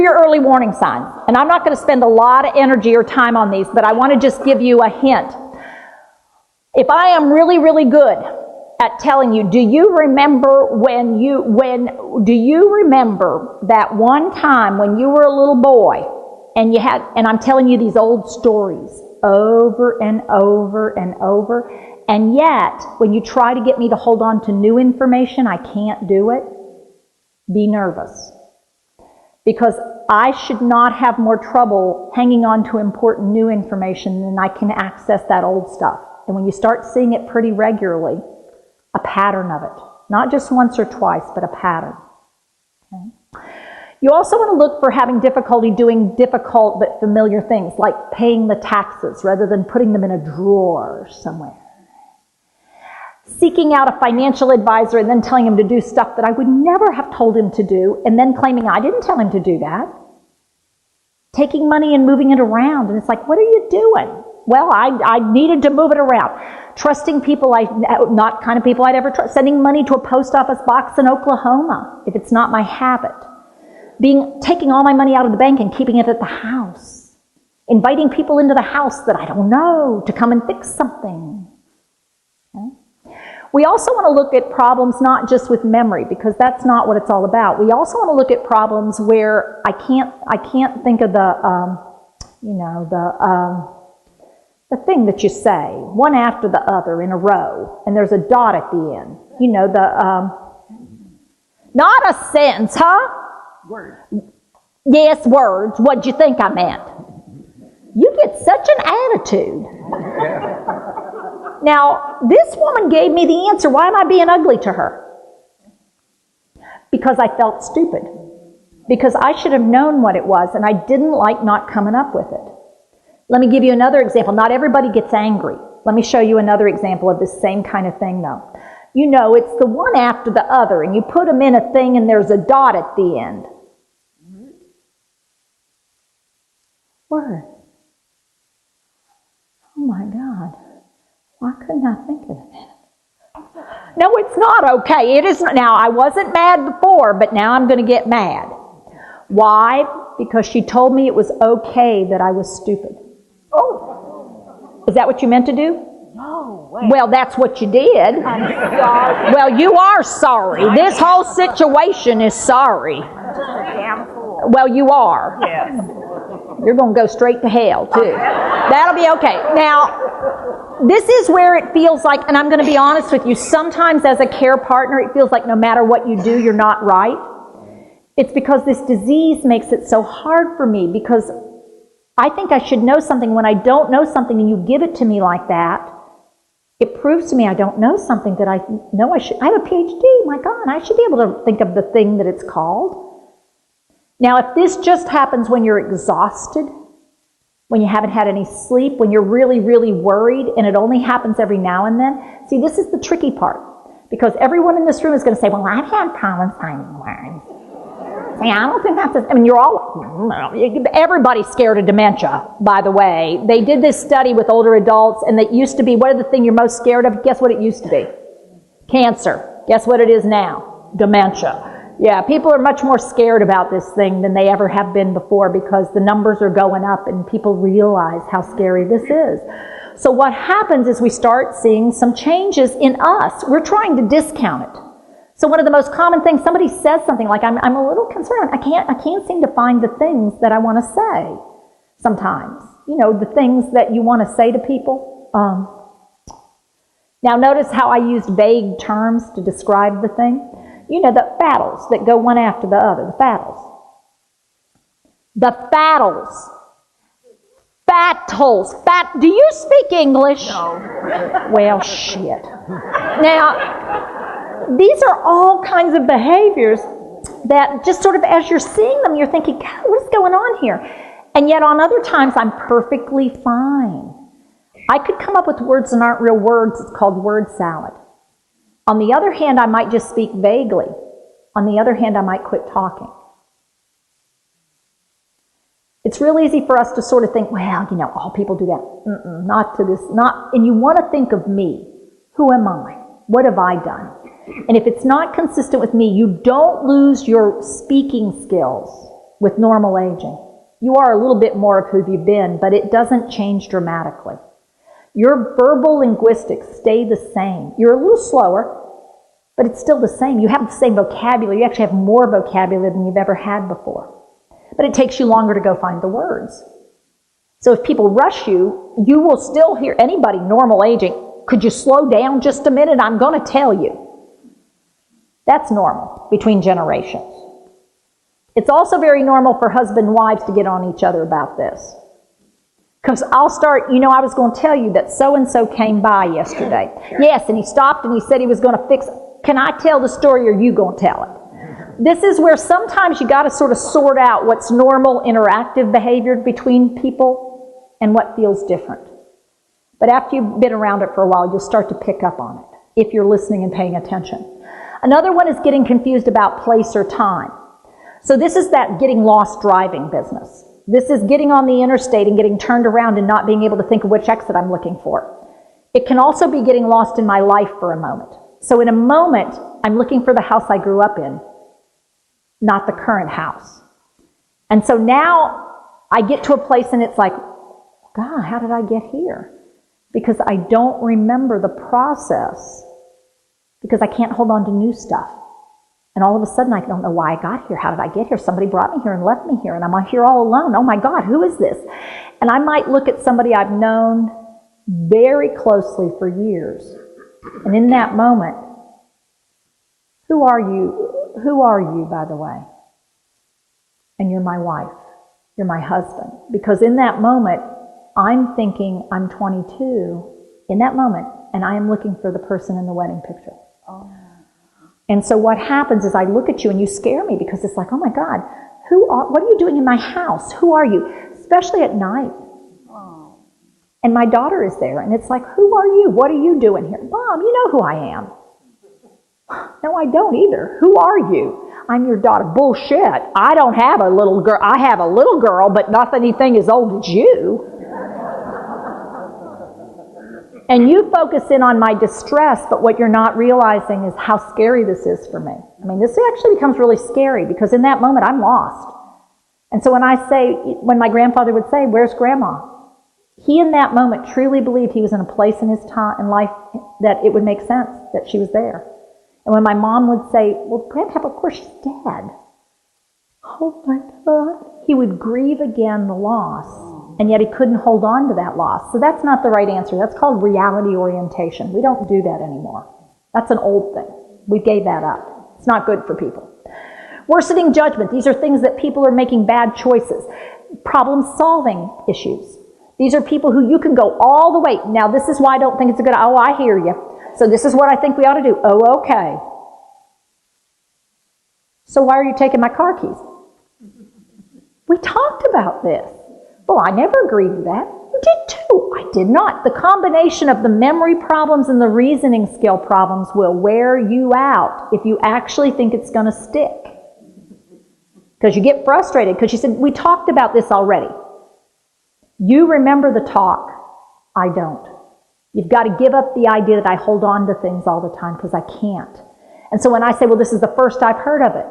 Your early warning signs. And I'm not going to spend a lot of energy or time on these, but I want to just give you a hint. If I am really, really good at telling you, do you remember that one time when you were a little boy and I'm telling you these old stories over and over and over, and yet when you try to get me to hold on to new information, I can't do it? Be nervous. Because I should not have more trouble hanging on to important new information than I can access that old stuff. And when you start seeing it pretty regularly, a pattern of it. Not just once or twice, but a pattern. Okay? You also want to look for having difficulty doing difficult but familiar things, like paying the taxes rather than putting them in a drawer somewhere. Seeking out a financial advisor and then telling him to do stuff that I would never have told him to do, and then claiming I didn't tell him to do that. Taking money and moving it around, and it's like, what are you doing? Well, I needed to move it around. Trusting people, not kind of people I'd ever trust. Sending money to a post office box in Oklahoma, if it's not my habit. Taking all my money out of the bank and keeping it at the house. Inviting people into the house that I don't know to come and fix something. Okay? We also want to look at problems not just with memory, because that's not what it's all about. We also want to look at problems where I can't think of the thing that you say, one after the other in a row, and there's a dot at the end. Not a sentence, huh? Words. Yes, words. What'd you think I meant? You get such an attitude. Now, this woman gave me the answer. Why am I being ugly to her? Because I felt stupid. Because I should have known what it was, and I didn't like not coming up with it. Let me give you another example. Not everybody gets angry. Let me show you another example of this same kind of thing, though. It's the one after the other, and you put them in a thing, and there's a dot at the end. Word. Oh, my God. Why couldn't I think of that? No, it's not okay. It is. Now, I wasn't mad before, but now I'm going to get mad. Why? Because she told me it was okay that I was stupid. Oh. Is that what you meant to do? No way. Well, that's what you did. I'm sorry. Well, you are sorry. This whole situation is sorry. I'm just a damn fool. Well, you are. Yes. You're going to go straight to hell, too. That'll be okay. Now, this is where it feels like, and I'm going to be honest with you, sometimes as a care partner, it feels like no matter what you do, you're not right. It's because this disease makes it so hard for me, because I think I should know something. When I don't know something and you give it to me like that, it proves to me I don't know something that I know I should. I have a PhD, my God, I should be able to think of the thing that it's called. Now, if this just happens when you're exhausted, when you haven't had any sleep, when you're really, really worried, and it only happens every now and then, see, this is the tricky part. Because everyone in this room is going to say, well, I've had problems finding words. See, I don't think that's it. I mean, you're all, everybody's scared of dementia, by the way. They did this study with older adults, and it used to be, what are the thing you're most scared of? Guess what it used to be? Cancer. Guess what it is now? Dementia. Yeah, people are much more scared about this thing than they ever have been before, because the numbers are going up and people realize how scary this is. So what happens is we start seeing some changes in us. We're trying to discount it. So one of the most common things, somebody says something like, I'm a little concerned. I can't seem to find the things that I want to say sometimes. The things that you want to say to people. Now notice how I used vague terms to describe the thing. The fattles that go one after the other. The fattles. The fattles. Fattles. Do you speak English? No. Well, shit. Now, these are all kinds of behaviors that just sort of, as you're seeing them, you're thinking, God, what's going on here? And yet on other times, I'm perfectly fine. I could come up with words that aren't real words. It's called word salad. On the other hand, I might just speak vaguely. On the other hand, I might quit talking. It's real easy for us to sort of think, well, all people do that. Not to this, and you want to think of me. Who am I? What have I done? And if it's not consistent with me, you don't lose your speaking skills. with normal aging. You are a little bit more of who you've been, but it doesn't change dramatically. Your verbal linguistics stay the same. You're a little slower, but it's still the same. You have the same vocabulary. You actually have more vocabulary than you've ever had before. But it takes you longer to go find the words. So if people rush you, you will still hear anybody normal aging. Could you slow down just a minute? I'm going to tell you. That's normal between generations. It's also very normal for husband and wives to get on each other about this. Because I'll start, I was going to tell you that so-and-so came by yesterday. Yes, and he stopped and he said he was going to fix it. Can I tell the story or are you going to tell it? This is where sometimes you got to sort of sort out what's normal interactive behavior between people and what feels different. But after you've been around it for a while, you'll start to pick up on it if you're listening and paying attention. Another one is getting confused about place or time. So this is that getting lost driving business. This is getting on the interstate and getting turned around and not being able to think of which exit I'm looking for. It can also be getting lost in my life for a moment. So in a moment, I'm looking for the house I grew up in, not the current house. And so now I get to a place and it's like, God, how did I get here? Because I don't remember the process because I can't hold on to new stuff. And all of a sudden, I don't know why I got here. How did I get here? Somebody brought me here and left me here, and I'm here all alone. Oh my God, who is this? And I might look at somebody I've known very closely for years. And in that moment, who are you? Who are you, by the way? And you're my wife. You're my husband. Because in that moment, I'm thinking I'm 22 in that moment, and I am looking for the person in the wedding picture. Oh. And so what happens is I look at you and you scare me because it's like, oh my God, what are you doing in my house? Who are you? Especially at night. Oh. And my daughter is there and it's like, who are you? What are you doing here? Mom, you know who I am. No, I don't either. Who are you? I'm your daughter. Bullshit. I don't have a little girl. I have a little girl, but not anything as old as you. And you focus in on my distress, but what you're not realizing is how scary this is for me. I mean, this actually becomes really scary because in that moment, I'm lost. And so when my grandfather would say, where's Grandma? He in that moment truly believed he was in a place in his time in life that it would make sense that she was there. And when my mom would say, well, Grandpa, of course she's dead. Oh my God. He would grieve again the loss. And yet he couldn't hold on to that loss. So that's not the right answer. That's called reality orientation. We don't do that anymore. That's an old thing. We gave that up. It's not good for people. Worsening judgment. These are things that people are making bad choices. Problem-solving issues. These are people who you can go all the way. Now, this is why I don't think it's a good... Oh, I hear you. So this is what I think we ought to do. Oh, okay. So why are you taking my car keys? We talked about this. Well, I never agreed to that. You did too. I did not. The combination of the memory problems and the reasoning skill problems will wear you out if you actually think it's going to stick. Because you get frustrated because you said, we talked about this already. You remember the talk. I don't. You've got to give up the idea that I hold on to things all the time because I can't. And so when I say, well, this is the first I've heard of it,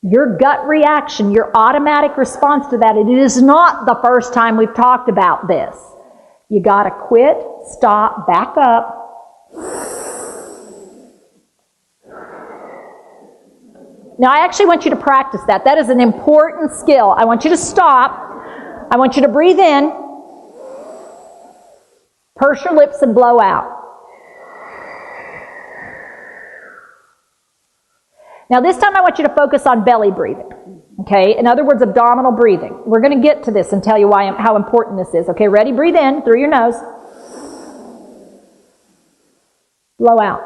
your gut reaction, your automatic response to that, it is not the first time we've talked about this. You got to quit, stop, back up. Now, I actually want you to practice that. That is an important skill. I want you to stop. I want you to breathe in, purse your lips, and blow out. Now this time I want you to focus on belly breathing, okay? In other words, abdominal breathing. We're going to get to this and tell you how important this is. Okay, ready? Breathe in through your nose. Blow out.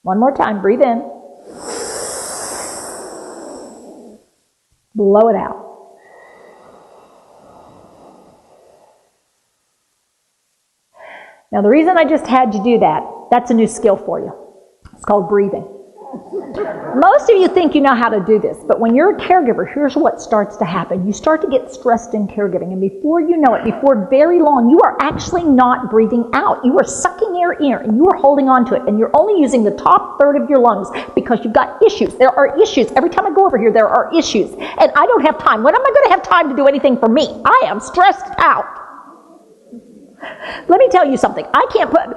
One more time. Breathe in. Blow it out. Now, the reason I just had you do that, that's a new skill for you. It's called breathing. Most of you think you know how to do this, but when you're a caregiver, here's what starts to happen. You start to get stressed in caregiving, and before you know it, before very long, you are actually not breathing out. You are sucking air in, and you are holding on to it, and you're only using the top third of your lungs because you've got issues. There are issues. Every time I go over here, there are issues, and I don't have time. When am I going to have time to do anything for me? I am stressed out. Let me tell you something. I can't put...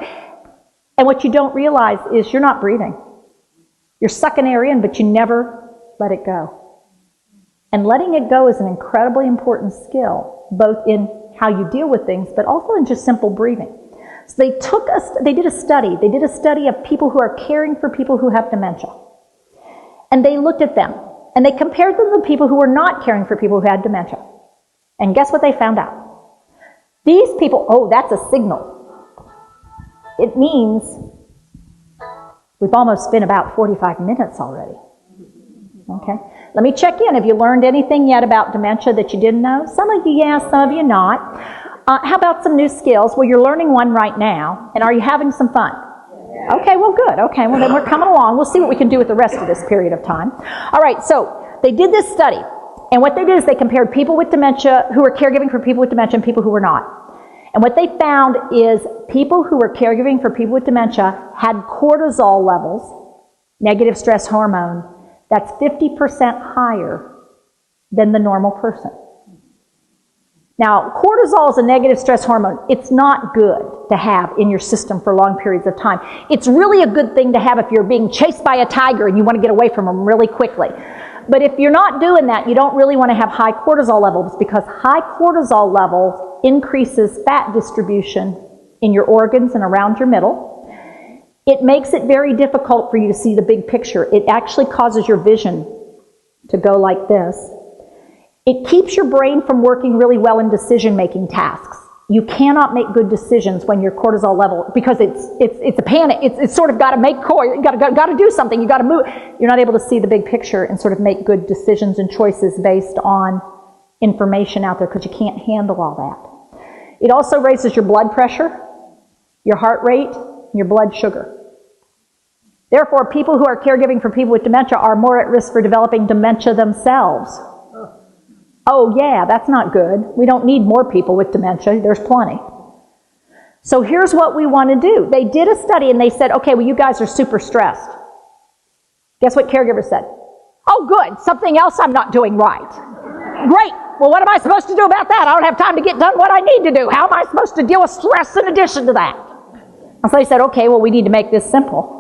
And what you don't realize is you're not breathing. You're sucking air in, but you never let it go. And letting it go is an incredibly important skill, both in how you deal with things, but also in just simple breathing. So they did a study of people who are caring for people who have dementia. And they looked at them, and they compared them to people who were not caring for people who had dementia. And guess what they found out? These people, oh, that's a signal. It means we've almost been about 45 minutes already. Okay? Let me check in. Have you learned anything yet about dementia that you didn't know? Some of you, yes, some of you not. How about some new skills? Well, you're learning one right now, and are you having some fun? Okay, well, good. Okay, well, then we're coming along. We'll see what we can do with the rest of this period of time. All right, so they did this study, and what they did is they compared people with dementia who were caregiving for people with dementia and people who were not. And what they found is people who were caregiving for people with dementia had cortisol levels, negative stress hormone, that's 50% higher than the normal person. Now, cortisol is a negative stress hormone. It's not good to have in your system for long periods of time. It's really a good thing to have if you're being chased by a tiger and you want to get away from them really quickly. But if you're not doing that, you don't really want to have high cortisol levels, because high cortisol levels increases fat distribution in your organs and around your middle. It makes it very difficult for you to see the big picture. It actually causes your vision to go like this. It keeps your brain from working really well in decision-making tasks. You cannot make good decisions when your cortisol level, because it's a panic. It's sort of got to make you got to do something. You got to move. You're not able to see the big picture and sort of make good decisions and choices based on information out there, because you can't handle all that. It also raises your blood pressure, your heart rate, and your blood sugar. Therefore, people who are caregiving for people with dementia are more at risk for developing dementia themselves. Oh yeah, that's not good. We don't need more people with dementia. There's plenty. So here's what we want to do. They did a study and they said, okay, well, you guys are super stressed. Guess what caregivers said? Oh good, something else I'm not doing right. Great. Well, what am I supposed to do about that? I don't have time to get done what I need to do. How am I supposed to deal with stress in addition to that? And so they said, okay, well, we need to make this simple.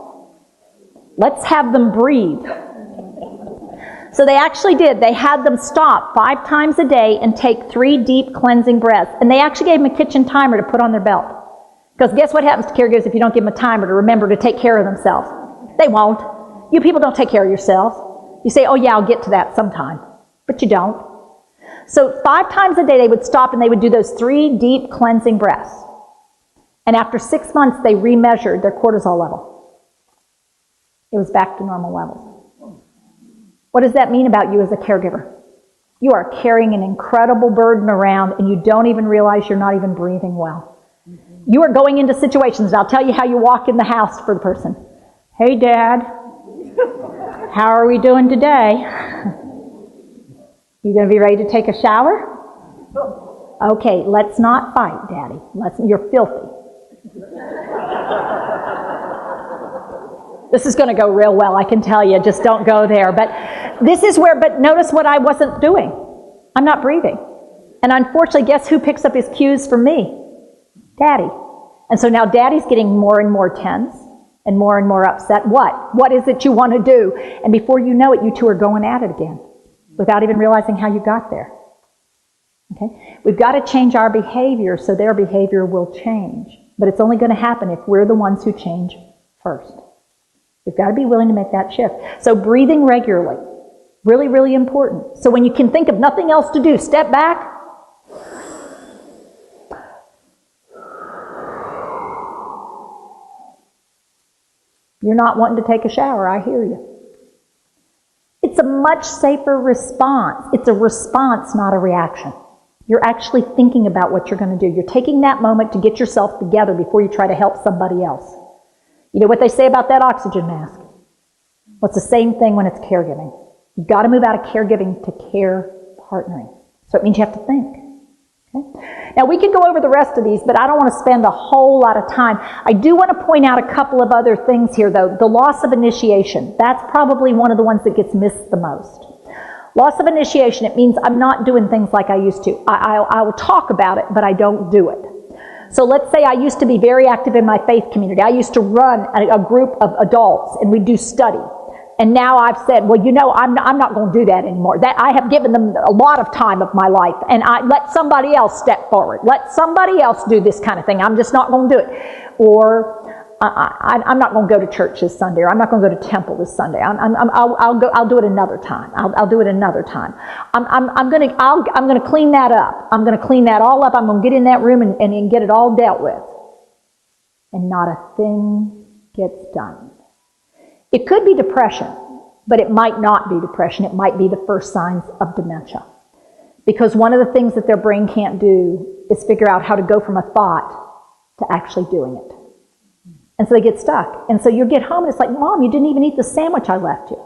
Let's have them breathe. So they actually did. They had them stop 5 times a day and take 3 deep cleansing breaths. And they actually gave them a kitchen timer to put on their belt. Because guess what happens to caregivers if you don't give them a timer to remember to take care of themselves? They won't. You people don't take care of yourselves. You say, oh yeah, I'll get to that sometime. But you don't. So 5 times a day they would stop and they would do those 3 deep cleansing breaths. And after 6 months they remeasured their cortisol level. It was back to normal levels. What does that mean about you as a caregiver? You are carrying an incredible burden around and you don't even realize you're not even breathing well. You are going into situations, and I'll tell you how you walk in the house for the person. Hey Dad, how are we doing today? You going to be ready to take a shower? Okay, let's not fight, Daddy. You're filthy. This is going to go real well, I can tell you. Just don't go there. But notice what I wasn't doing. I'm not breathing. And unfortunately, guess who picks up his cues from me? Daddy. And so now Daddy's getting more and more tense and more upset. What is it you want to do? And before you know it, you two are going at it again without even realizing how you got there. Okay? We've got to change our behavior so their behavior will change. But it's only going to happen if we're the ones who change first. We've got to be willing to make that shift. So breathing regularly, really, really important. So when you can think of nothing else to do, step back. You're not wanting to take a shower, I hear you. It's a much safer response. It's a response, not a reaction. You're actually thinking about what you're going to do. You're taking that moment to get yourself together before you try to help somebody else. You know what they say about that oxygen mask? Well, it's the same thing when it's caregiving. You've got to move out of caregiving to care partnering. So it means you have to think. Okay? Now, we could go over the rest of these, but I don't want to spend a whole lot of time. I do want to point out a couple of other things here, though. The loss of initiation. That's probably one of the ones that gets missed the most. Loss of initiation, it means I'm not doing things like I used to. I will talk about it, but I don't do it. So let's say I used to be very active in my faith community. I used to run a group of adults, and we do study. And now I've said, well, I'm not going to do that anymore. That I have given them a lot of time of my life, and I let somebody else step forward. Let somebody else do this kind of thing. I'm just not going to do it. Or I'm not going to go to church this Sunday, or I'm not going to go to temple this Sunday. I'll do it another time. I'll do it another time. I'm going to clean that up. I'm going to clean that all up. I'm going to get in that room and get it all dealt with. And not a thing gets done. It could be depression, but it might not be depression. It might be the first signs of dementia. Because one of the things that their brain can't do is figure out how to go from a thought to actually doing it. And so they get stuck. And so you get home and it's like, Mom, you didn't even eat the sandwich I left you.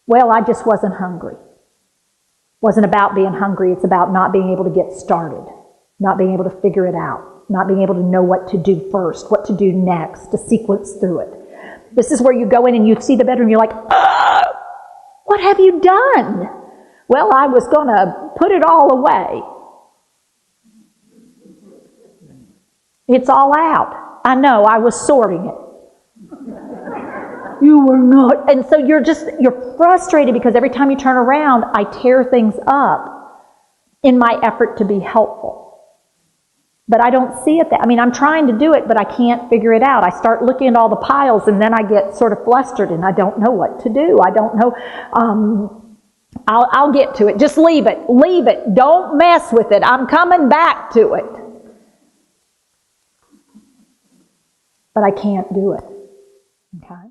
Well, I just wasn't hungry. It wasn't about being hungry. It's about not being able to get started, not being able to figure it out, not being able to know what to do first, what to do next, to sequence through it. This is where you go in and you see the bedroom, you're like, what have you done? Well, I was going to put it all away. It's all out. I know, I was sorting it. You were not. And so you're frustrated because every time you turn around, I tear things up in my effort to be helpful. But I don't see it I'm trying to do it, but I can't figure it out. I start looking at all the piles, and then I get sort of flustered, and I don't know what to do. I don't know. I'll get to it. Just leave it. Leave it. Don't mess with it. I'm coming back to it. But I can't do it. Okay?